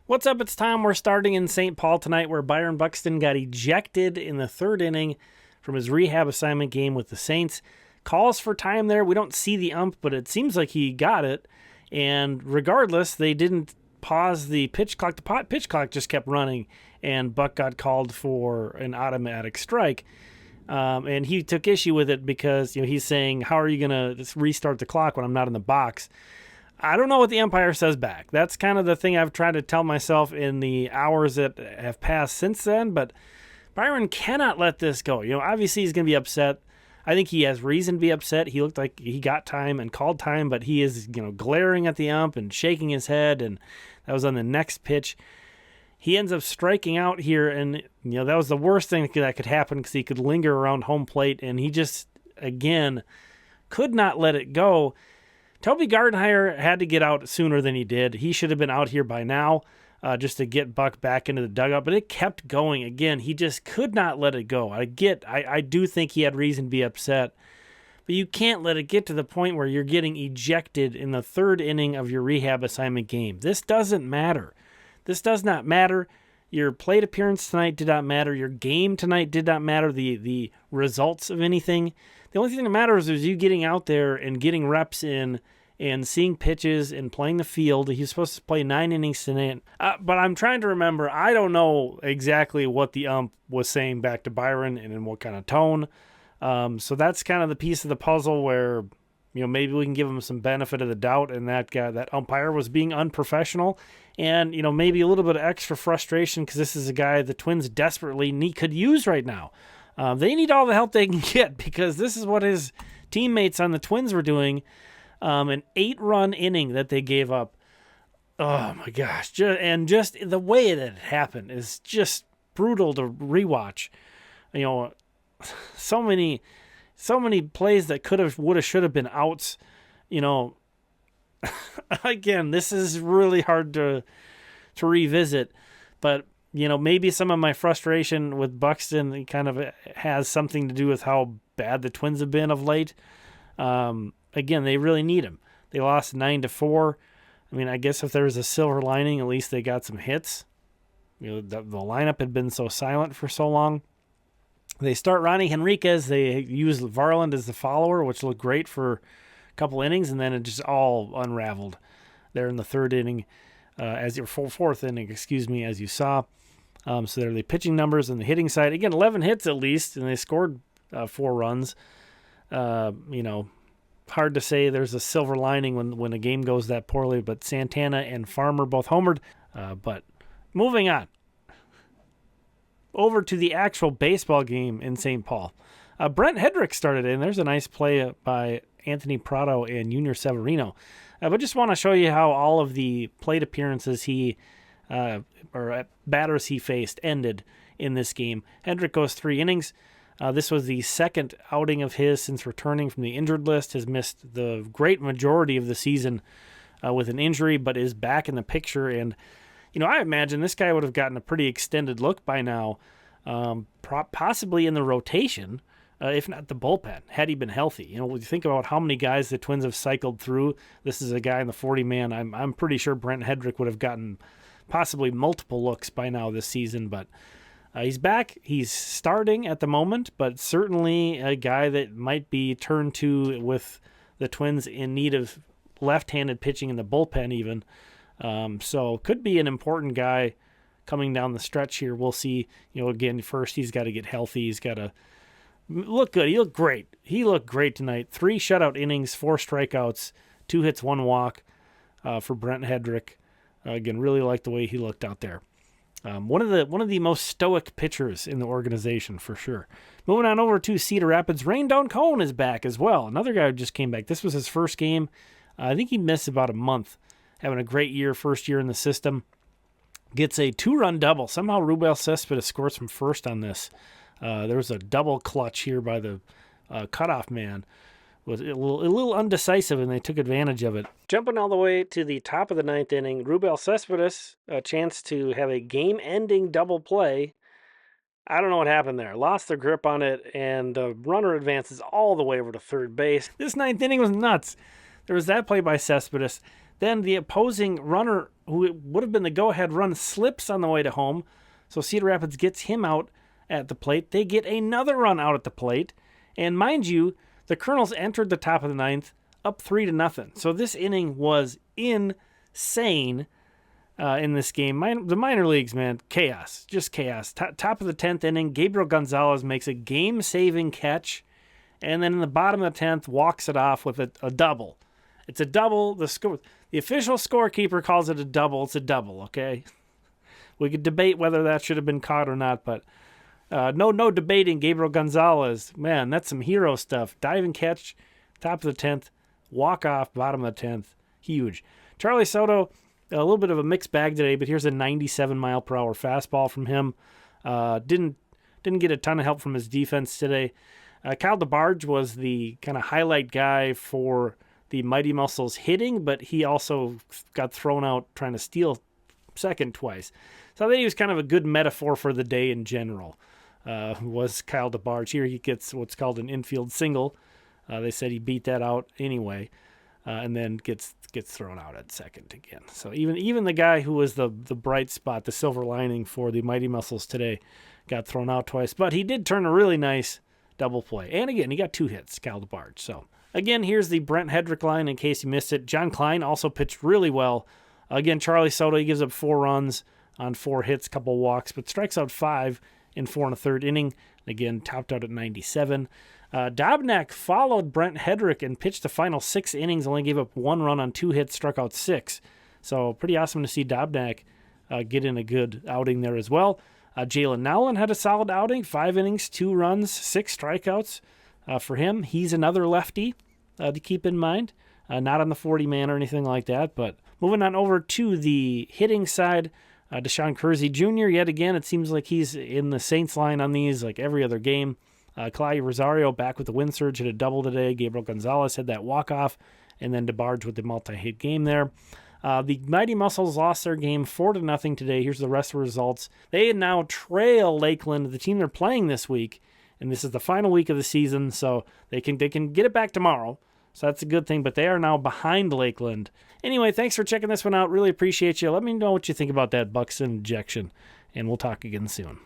What's up? It's Tom. We're starting in St. Paul tonight, where Byron Buxton got ejected in the third inning from his rehab assignment game with the Saints. Calls for time there. We don't see the ump, but it seems like he got it. And regardless, they didn't pause the pitch clock. The pitch clock just kept running, and Buck got called for an automatic strike. And he took issue with it because he's saying, how are you going to restart the clock when I'm not in the box? I don't know what the umpire says back. That's kind of the thing I've tried to tell myself in the hours that have passed since then, but Byron cannot let this go. Obviously he's going to be upset. I think he has reason to be upset. He looked like he got time and called time, but he is, glaring at the ump and shaking his head, and that was on the next pitch. He ends up striking out here, and, that was the worst thing that could happen because he could linger around home plate, and he just, again, could not let it go. Toby Gardenhire had to get out sooner than he did. He should have been out here by now just to get Buck back into the dugout, but it kept going. Again, he just could not let it go. I do think he had reason to be upset, but you can't let it get to the point where you're getting ejected in the third inning of your rehab assignment game. This doesn't matter. This does not matter. Your plate appearance tonight did not matter. Your game tonight did not matter. The results of anything. The only thing that matters is you getting out there and getting reps in and seeing pitches and playing the field. He's supposed to play 9 innings tonight. But I'm trying to remember. I don't know exactly what the ump was saying back to Byron and in what kind of tone. So that's kind of the piece of the puzzle where maybe we can give him some benefit of the doubt, and that umpire was being unprofessional, and maybe a little bit of extra frustration because this is a guy the Twins desperately could use right now. They need all the help they can get because this is what his teammates on the Twins were doing. An 8-run inning that they gave up. Oh my gosh. Just the way that it happened is just brutal to rewatch. So many plays that would have, should have been outs. Again, this is really hard to revisit, but maybe some of my frustration with Buxton kind of has something to do with how bad the Twins have been of late. Again, they really need him. They lost 9-4. I mean, I guess if there was a silver lining, at least they got some hits. The lineup had been so silent for so long. They start Ronnie Henriquez. They use Varland as the follower, which looked great for a couple innings, and then it just all unraveled there in the third inning, fourth inning, as you saw. So they're the pitching numbers and the hitting side. Again, 11 hits at least, and they scored 4 runs. Hard to say there's a silver lining when a game goes that poorly, but Santana and Farmer both homered. But moving on. Over to the actual baseball game in St. Paul. Brent Headrick started in. There's a nice play by Anthony Prado and Junior Severino. But just want to show you how all of the plate appearances or batters he faced ended in this game. Headrick goes 3 innings. This was the second outing of his since returning from the injured list. Has missed the great majority of the season with an injury, but is back in the picture. And, I imagine this guy would have gotten a pretty extended look by now, possibly in the rotation, if not the bullpen, had he been healthy. When you think about how many guys the Twins have cycled through, this is a guy in the 40-man. I'm pretty sure Brent Headrick would have gotten possibly multiple looks by now this season, but he's back. He's starting at the moment, but certainly a guy that might be turned to with the Twins in need of left-handed pitching in the bullpen even. So could be an important guy coming down the stretch here. We'll see. Again, first he's got to get healthy. He's got to look good. He looked great. He looked great tonight. 3 shutout innings, 4 strikeouts, 2 hits, 1 walk for Brent Headrick. Again, really like the way he looked out there. One of the most stoic pitchers in the organization for sure. Moving on over to Cedar Rapids, Rayne Doncon is back as well. Another guy who just came back. This was his first game. I think he missed about a month. Having a great year, first year in the system. Gets a 2-run double. Somehow Rubel Cespedes scores from first on this. There was a double clutch here by the cutoff man. Was a little undecisive, and they took advantage of it. Jumping all the way to the top of the 9th inning, Rubel Cespedes, a chance to have a game-ending double play. I don't know what happened there. Lost their grip on it, and the runner advances all the way over to third base. This 9th inning was nuts. There was that play by Cespedes. Then the opposing runner, who would have been the go-ahead run, slips on the way to home. So Cedar Rapids gets him out at the plate. They get another run out at the plate. And mind you, the Colonels entered the top of the ninth up 3-0. So this inning was insane in this game. The minor leagues, man, chaos. Just chaos. Top of the 10th inning, Gabriel Gonzalez makes a game-saving catch. And then in the bottom of the 10th, walks it off with a double. It's a double. The official scorekeeper calls it a double. It's a double, okay? We could debate whether that should have been caught or not, but no debating. Gabriel Gonzalez, man, that's some hero stuff. Diving catch, top of the 10th, walk off, bottom of the 10th, huge. Charlee Soto, a little bit of a mixed bag today, but here's a 97-mile-per-hour fastball from him. Didn't get a ton of help from his defense today. Kyle DeBarge was the kind of highlight guy for the Mighty Muscles hitting, but he also got thrown out trying to steal second twice. So I think he was kind of a good metaphor for the day in general, was Kyle DeBarge. Here he gets what's called an infield single. They said he beat that out anyway, and then gets thrown out at second again. So even the guy who was the bright spot, the silver lining for the Mighty Muscles today, got thrown out twice. But he did turn a really nice double play. And again, he got 2 hits, Kyle DeBarge. So again, here's the Brent Headrick line in case you missed it. John Klein also pitched really well. Again, Charlee Soto, he gives up 4 runs on 4 hits, couple walks, but strikes out 5 in 4 1/3 inning. Again, topped out at 97. Dobnak followed Brent Headrick and pitched the final 6 innings, only gave up 1 run on 2 hits, struck out 6. So pretty awesome to see Dobnak get in a good outing there as well. Jalen Nowlin had a solid outing, 5 innings, 2 runs, 6 strikeouts for him. He's another lefty to keep in mind. Not on the 40-man or anything like that, but moving on over to the hitting side, Deshaun Kersey Jr., yet again, it seems like he's in the Saints line on these like every other game. Claudio Rosario back with the win surge, hit a double today. Gabriel Gonzalez had that walk-off, and then DeBarge with the multi-hit game there. The Mighty Muscles lost their game 4-0 today. Here's the rest of the results. They now trail Lakeland, the team they're playing this week, and this is the final week of the season, so they can get it back tomorrow. So that's a good thing, but they are now behind Lakeland. Anyway, thanks for checking this one out. Really appreciate you. Let me know what you think about that Buxton ejection, and we'll talk again soon.